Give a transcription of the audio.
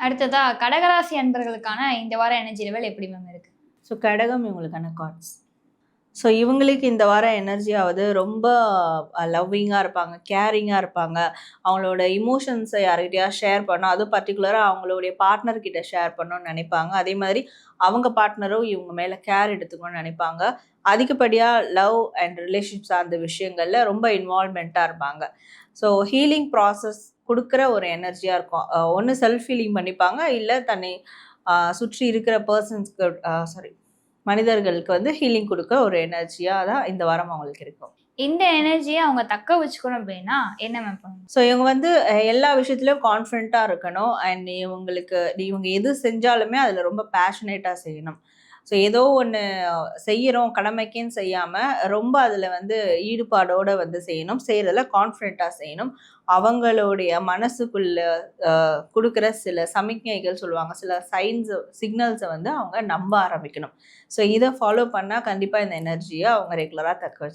அடுத்ததா கடகராசி அன்பர்களுக்கான இந்த வார எனர்ஜி லெவல் எப்படி மேம் இருக்கு? ஸோ கடகம் இவங்களுக்கான கார்ட்ஸ். ஸோ இவங்களுக்கு இந்த வார எனர்ஜியாவது ரொம்ப லவ்விங்காக இருப்பாங்க, கேரிங்காக இருப்பாங்க. அவங்களோட இமோஷன்ஸை யார்கிட்டயா ஷேர் பண்ணோம், அதுவும் பர்டிகுலராக அவங்களுடைய பார்ட்னர்கிட்ட ஷேர் பண்ணணும்னு நினைப்பாங்க. அதே மாதிரி அவங்க பார்ட்னரும் இவங்க மேலே கேர் எடுத்துக்கணும்னு நினைப்பாங்க. அதிகப்படியாக லவ் அண்ட் ரிலேஷன்ஷிப் சார்ந்த விஷயங்களில் ரொம்ப இன்வால்மெண்ட்டாக இருப்பாங்க. ஸோ ஹீலிங் ப்ராசஸ் கொடுக்குற ஒரு எனர்ஜியாக இருக்கும். ஒன்று செல்ஃப் ஹீலிங் பண்ணிப்பாங்க, இல்லை தன்னை சுற்றி இருக்கிற பர்சன்ஸ்க்கு மனிதர்களுக்கு வந்து ஹீலிங் கொடுக்க ஒரு எனர்ஜியாக தான் இந்த வாரம் அவங்களுக்கு இருக்கும். இந்த எனர்ஜியை அவங்க தக்க வச்சுக்கணும் அப்படின்னா என்ன மேம் பண்ணணும்? ஸோ இவங்க வந்து எல்லா விஷயத்துலையும் கான்ஃபிடண்ட்டாக இருக்கணும். அண்ட் இவங்க எது செஞ்சாலுமே அதில் ரொம்ப பேஷனேட்டாக செய்யணும். ஸோ ஏதோ ஒன்று செய்கிறோம் கடமைக்குன்னு செய்யாமல் ரொம்ப அதில் வந்து ஈடுபாடோடு வந்து செய்யணும். செய்கிறதுல கான்ஃபிடண்ட்டாக செய்யணும். அவங்களுடைய மனசுக்குள்ள கொடுக்குற சில சமிக்ஞைகள் சொல்லுவாங்க, சில சிக்னல்ஸை வந்து அவங்க நம்ப ஆரம்பிக்கணும். ஸோ இதை ஃபாலோ பண்ணால் கண்டிப்பாக இந்த எனர்ஜியை அவங்க ரெகுலராக தக்க வச்சு